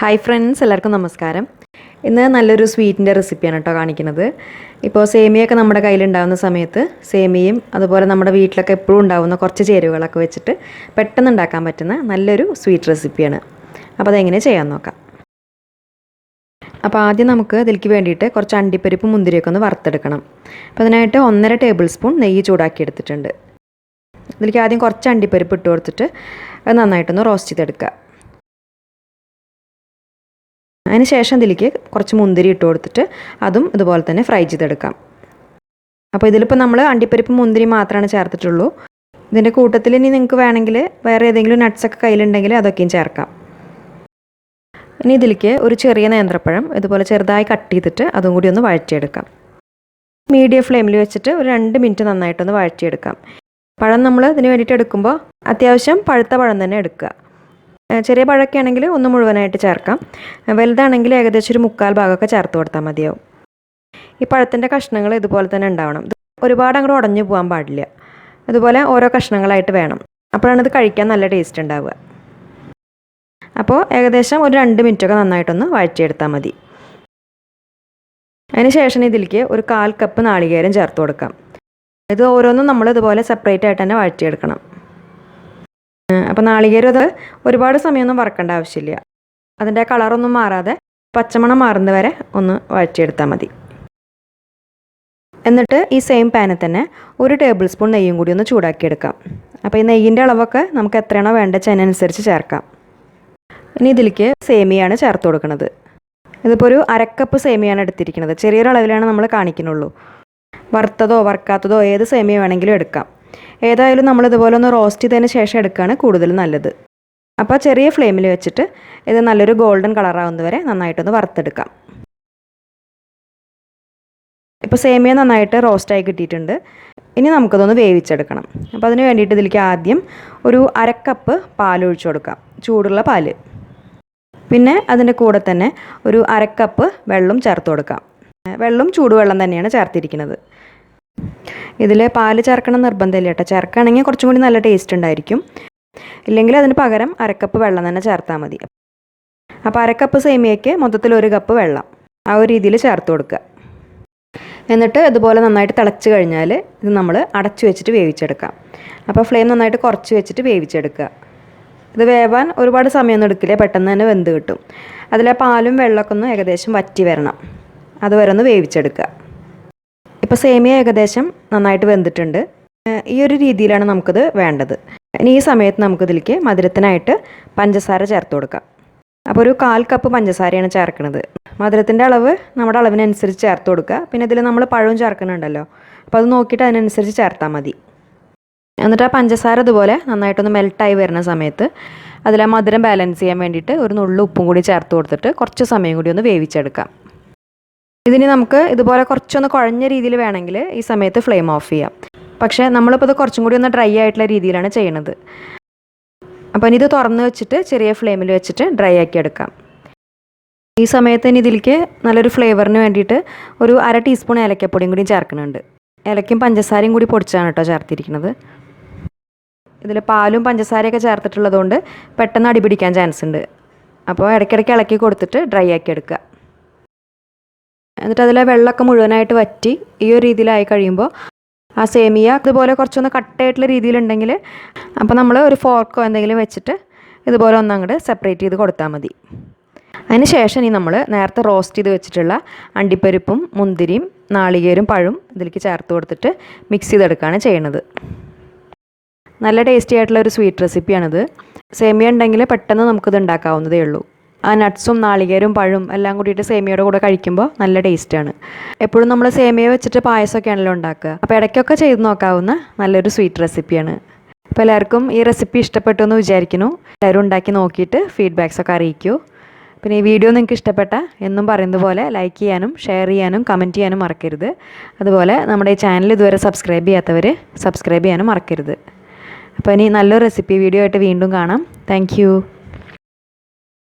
Hi friends, എല്ലാവർക്കും നമസ്കാരം. ഇന്ന് നല്ലൊരു സ്വീറ്റിൻ്റെ റെസിപ്പിയാണ് കേട്ടോ കാണിക്കുന്നത്. ഇപ്പോൾ സേമിയൊക്കെ നമ്മുടെ കയ്യിലുണ്ടാകുന്ന സമയത്ത് സേമിയയും അതുപോലെ നമ്മുടെ വീട്ടിലൊക്കെ എപ്പോഴും ഉണ്ടാകുന്ന കുറച്ച് ചേരുവകളൊക്കെ വെച്ചിട്ട് പെട്ടെന്ന് ഉണ്ടാക്കാൻ പറ്റുന്ന നല്ലൊരു സ്വീറ്റ് റെസിപ്പിയാണ്. അപ്പോൾ അതെങ്ങനെ ചെയ്യാൻ നോക്കാം. അപ്പോൾ ആദ്യം നമുക്ക് ഇതിലേക്ക് വേണ്ടിയിട്ട് കുറച്ച് അണ്ടിപ്പരിപ്പ് മുന്തിരിയൊക്കെ ഒന്ന് വറുത്തെടുക്കണം. അപ്പോൾ അതിനായിട്ട് 1.5 ടേബിൾ സ്പൂൺ നെയ്യ് ചൂടാക്കി എടുത്തിട്ടുണ്ട്. ഇതിലേക്ക് ആദ്യം കുറച്ച് അണ്ടിപ്പരിപ്പ് ഇട്ട് കൊടുത്തിട്ട് അത് നന്നായിട്ടൊന്ന് റോസ്റ്റ് ചെയ്തെടുക്കുക. അതിന് ശേഷം ഇതിലേക്ക് കുറച്ച് മുന്തിരി ഇട്ട് കൊടുത്തിട്ട് അതും ഇതുപോലെ തന്നെ ഫ്രൈ ചെയ്തെടുക്കാം. അപ്പോൾ ഇതിലിപ്പോൾ നമ്മൾ അണ്ടിപ്പരിപ്പ് മുന്തിരി മാത്രമാണ് ചേർത്തിട്ടുള്ളൂ. ഇതിൻ്റെ കൂട്ടത്തിൽ ഇനി നിങ്ങൾക്ക് വേണമെങ്കിൽ വേറെ ഏതെങ്കിലും നട്ട്സൊക്കെ കയ്യിലുണ്ടെങ്കിൽ അതൊക്കെയും ചേർക്കാം. ഇനി ഇതിലേക്ക് ഒരു ചെറിയ നേന്ത്രപ്പഴം ഇതുപോലെ ചെറുതായി കട്ട് ചെയ്തിട്ട് അതും കൂടി ഒന്ന് വഴറ്റിയെടുക്കാം. മീഡിയം ഫ്ലെയിമിൽ വെച്ചിട്ട് ഒരു 2 മിനിറ്റ് നന്നായിട്ടൊന്ന് വഴറ്റിയെടുക്കാം. പഴം നമ്മൾ ഇതിന് വേണ്ടിയിട്ട് എടുക്കുമ്പോൾ അത്യാവശ്യം പഴുത്ത പഴം തന്നെ എടുക്കുക. ചെറിയ പഴമൊക്കെ ആണെങ്കിൽ ഒന്ന് മുഴുവനായിട്ട് ചേർക്കാം. വലുതാണെങ്കിൽ ഏകദേശം ഒരു 1/4 ഭാഗമൊക്കെ ചേർത്ത് കൊടുത്താൽ മതിയാവും. ഈ പഴത്തിൻ്റെ കഷ്ണങ്ങൾ ഇതുപോലെ തന്നെ ഉണ്ടാവണം. ഒരുപാട് അങ്ങോട്ട് ഉടഞ്ഞു പോകാൻ പാടില്ല. അതുപോലെ ഓരോ കഷ്ണങ്ങളായിട്ട് വേണം. അപ്പോഴാണ് ഇത് കഴിക്കാൻ നല്ല ടേസ്റ്റ് ഉണ്ടാവുക. അപ്പോൾ ഏകദേശം ഒരു 2 മിനിറ്റൊക്കെ നന്നായിട്ടൊന്ന് വഴറ്റിയെടുത്താൽ മതി. അതിന് ശേഷം ഇതിലേക്ക് ഒരു 1/4 കപ്പ് നാളികേരം ചേർത്ത് കൊടുക്കാം. ഇത് ഓരോന്നും നമ്മൾ ഇതുപോലെ സെപ്പറേറ്റ് ആയിട്ട് തന്നെ വഴറ്റിയെടുക്കണം. അപ്പോൾ നാളികേരം അത് ഒരുപാട് സമയമൊന്നും വറക്കേണ്ട ആവശ്യമില്ല. അതിൻ്റെ കളറൊന്നും മാറാതെ പച്ചമണം മാറുന്നത് വരെ ഒന്ന് വഴറ്റിയെടുത്താൽ മതി. എന്നിട്ട് ഈ സെയിം പാനിൽ തന്നെ 1 ടേബിൾ സ്പൂൺ നെയ്യും കൂടി ഒന്ന് ചൂടാക്കിയെടുക്കാം. അപ്പോൾ ഈ നെയ്യിൻ്റെ അളവൊക്കെ നമുക്ക് എത്രയാണോ വേണ്ടത് അതിനനുസരിച്ച് ചേർക്കാം. ഇനി ഇതിലേക്ക് സേമിയാണ് ചേർത്ത് കൊടുക്കുന്നത്. ഇതിപ്പോൾ ഒരു 1/2 കപ്പ് സേമിയാണ് എടുത്തിരിക്കുന്നത്. ചെറിയൊരളവിലാണ് നമ്മൾ കാണിക്കുന്നുള്ളൂ. വറുത്തതോ വറുക്കാത്തതോ ഏത് സേമിയ വേണമെങ്കിലും എടുക്കാം. ഏതായാലും നമ്മളിതുപോലെ ഒന്ന് റോസ്റ്റ് ചെയ്തതിന് ശേഷം എടുക്കുകയാണ് കൂടുതൽ നല്ലത്. അപ്പോൾ ചെറിയ ഫ്ലെയിമിൽ വെച്ചിട്ട് ഇത് നല്ലൊരു ഗോൾഡൻ കളറാവുന്നവരെ നന്നായിട്ടൊന്ന് വറുത്തെടുക്കാം. ഇപ്പോൾ സേമിയ നന്നായിട്ട് റോസ്റ്റായി കിട്ടിയിട്ടുണ്ട്. ഇനി നമുക്കതൊന്ന് വേവിച്ചെടുക്കണം. അപ്പോൾ അതിന് വേണ്ടിയിട്ട് ഇതിലേക്ക് ആദ്യം ഒരു 1/2 കപ്പ് പാൽ ഒഴിച്ചു കൊടുക്കാം, ചൂടുള്ള പാല്. പിന്നെ അതിൻ്റെ കൂടെ തന്നെ ഒരു 1/2 കപ്പ് വെള്ളം ചേർത്ത് കൊടുക്കാം. വെള്ളം ചൂടുവെള്ളം തന്നെയാണ് ചേർത്തിരിക്കുന്നത്. ഇതിൽ പാല് ചേർക്കണം നിർബന്ധമില്ല കേട്ടോ. ചേർക്കുകയാണെങ്കിൽ കുറച്ചും കൂടി നല്ല ടേസ്റ്റ് ഉണ്ടായിരിക്കും. ഇല്ലെങ്കിൽ അതിന് പകരം 1/2 കപ്പ് വെള്ളം തന്നെ ചേർത്താൽ മതി. അപ്പോൾ 1/2 കപ്പ് സേമിയയ്ക്ക് മൊത്തത്തിൽ 1 കപ്പ് വെള്ളം ആ ഒരു രീതിയിൽ ചേർത്ത് കൊടുക്കുക. എന്നിട്ട് ഇതുപോലെ നന്നായിട്ട് തിളച്ച് കഴിഞ്ഞാൽ ഇത് നമ്മൾ അടച്ചു വെച്ചിട്ട് വേവിച്ചെടുക്കാം. അപ്പോൾ ഫ്ലെയിം നന്നായിട്ട് കുറച്ച് വെച്ചിട്ട് വേവിച്ചെടുക്കുക. ഇത് വേവാൻ ഒരുപാട് സമയമൊന്നും എടുക്കില്ല, പെട്ടെന്ന് തന്നെ വെന്ത് കിട്ടും. അതിലെ പാലും വെള്ളമൊക്കെ ഒന്ന് ഏകദേശം വറ്റി വരണം, അതുവരെ ഒന്ന് വേവിച്ചെടുക്കുക. ഇപ്പോൾ സേമിയ ഏകദേശം നന്നായിട്ട് വെന്തിട്ടുണ്ട്. ഈ ഒരു രീതിയിലാണ് നമുക്കിത് വേണ്ടത്. ഇനി ഈ സമയത്ത് നമുക്കിതിലേക്ക് മധുരത്തിനായിട്ട് പഞ്ചസാര ചേർത്ത് കൊടുക്കാം. അപ്പോൾ ഒരു 1/4 കപ്പ് പഞ്ചസാരയാണ് ചേർക്കുന്നത്. മധുരത്തിൻ്റെ അളവ് നമ്മുടെ അളവിനനുസരിച്ച് ചേർത്ത് കൊടുക്കുക. പിന്നെ ഇതിൽ നമ്മൾ പഴവും ചേർക്കുന്നുണ്ടല്ലോ, അപ്പോൾ അത് നോക്കിയിട്ട് അതിനനുസരിച്ച് ചേർത്താൽ മതി. എന്നിട്ട് ആ പഞ്ചസാര ഇതുപോലെ നന്നായിട്ടൊന്ന് മെൽട്ടായി വരുന്ന സമയത്ത് അതിൽ ആ മധുരം ബാലൻസ് ചെയ്യാൻ വേണ്ടിയിട്ട് ഒരു നുള്ളു ഉപ്പും കൂടി ചേർത്ത് കൊടുത്തിട്ട് കുറച്ച് സമയം കൂടി ഒന്ന് വേവിച്ചെടുക്കാം. ഇതിന് നമുക്ക് ഇതുപോലെ കുറച്ചൊന്ന് കുഴഞ്ഞ രീതിയിൽ വേണമെങ്കിൽ ഈ സമയത്ത് ഫ്ലെയിം ഓഫ് ചെയ്യാം. പക്ഷേ നമ്മളിപ്പോൾ ഇത് കുറച്ചും കൂടി ഒന്ന് ഡ്രൈ ആയിട്ടുള്ള രീതിയിലാണ് ചെയ്യുന്നത്. അപ്പോൾ ഇനി ഇത് തുറന്ന് വെച്ചിട്ട് ചെറിയ ഫ്ലെയിമിൽ വെച്ചിട്ട് ഡ്രൈ ആക്കി എടുക്കാം. ഈ സമയത്ത് ഇനി ഇതിലേക്ക് നല്ലൊരു ഫ്ലേവറിന് വേണ്ടിയിട്ട് ഒരു 1/2 ടീസ്പൂൺ ഏലക്കപ്പൊടിയും കൂടി ചേർക്കുന്നുണ്ട്. ഏലക്കയും പഞ്ചസാരയും കൂടി പൊടിച്ചാണ് കേട്ടോ ചേർത്തിരിക്കുന്നത്. ഇതിൽ പാലും പഞ്ചസാരയൊക്കെ ചേർത്തിട്ടുള്ളതുകൊണ്ട് പെട്ടെന്ന് അടിപിടിക്കാൻ ചാൻസ് ഉണ്ട്. അപ്പോൾ ഇടയ്ക്കിടയ്ക്ക് ഇളക്കി കൊടുത്തിട്ട് ഡ്രൈ ആക്കി എടുക്കുക. എന്നിട്ട് അതിലെ വെള്ളമൊക്കെ മുഴുവനായിട്ട് വറ്റി ഈ ഒരു രീതിയിലായി കഴിയുമ്പോൾ ആ സേമിയ ഇതുപോലെ കുറച്ചൊന്ന് കട്ടയായിട്ടുള്ള രീതിയിലുണ്ടെങ്കിൽ അപ്പോൾ നമ്മൾ ഒരു ഫോർക്കോ എന്തെങ്കിലും വെച്ചിട്ട് ഇതുപോലെ ഒന്നങ്ങോട്ട് സെപ്പറേറ്റ് ചെയ്ത് കൊടുത്താൽ മതി. അതിന് ശേഷം ഇനി നമ്മൾ നേരത്തെ റോസ്റ്റ് ചെയ്ത് വെച്ചിട്ടുള്ള അണ്ടിപ്പരിപ്പും മുന്തിരിയും നാളികേരും പഴവും ഇതിലേക്ക് ചേർത്ത് കൊടുത്തിട്ട് മിക്സ് ചെയ്തെടുക്കുകയാണ് ചെയ്യുന്നത്. നല്ല ടേസ്റ്റി ആയിട്ടുള്ള ഒരു സ്വീറ്റ് റെസിപ്പിയാണിത്. സേമിയ ഉണ്ടെങ്കിൽ പെട്ടെന്ന് നമുക്കിത് ഉണ്ടാക്കാവുന്നതേ ഉള്ളൂ. ആ നട്ട്സും നാളികേരും പഴവും എല്ലാം കൂടിയിട്ട് സേമിയയുടെ കൂടെ കഴിക്കുമ്പോൾ നല്ല ടേസ്റ്റാണ്. എപ്പോഴും നമ്മൾ സേമിയ വെച്ചിട്ട് പായസമൊക്കെയാണല്ലോ ഉണ്ടാക്കുക. അപ്പോൾ ഇടയ്ക്കൊക്കെ ചെയ്ത് നോക്കാവുന്ന നല്ലൊരു സ്വീറ്റ് റെസിപ്പിയാണ്. അപ്പോൾ എല്ലാവർക്കും ഈ റെസിപ്പി ഇഷ്ടപ്പെട്ടു എന്ന് വിചാരിക്കുന്നു. എല്ലാവരും ഉണ്ടാക്കി നോക്കിയിട്ട് ഫീഡ്ബാക്സൊക്കെ അറിയിക്കൂ. പിന്നെ ഈ വീഡിയോ നിങ്ങൾക്ക് ഇഷ്ടപ്പെട്ട എന്നും പറയുന്നത് പോലെ ലൈക്ക് ചെയ്യാനും ഷെയർ ചെയ്യാനും കമൻറ്റ് ചെയ്യാനും മറക്കരുത്. അതുപോലെ നമ്മുടെ ഈ ചാനൽ ഇതുവരെ സബ്സ്ക്രൈബ് ചെയ്യാത്തവർ സബ്സ്ക്രൈബ് ചെയ്യാനും മറക്കരുത്. അപ്പോൾ ഇനി നല്ലൊരു റെസിപ്പി വീഡിയോ ആയിട്ട് വീണ്ടും കാണാം. താങ്ക്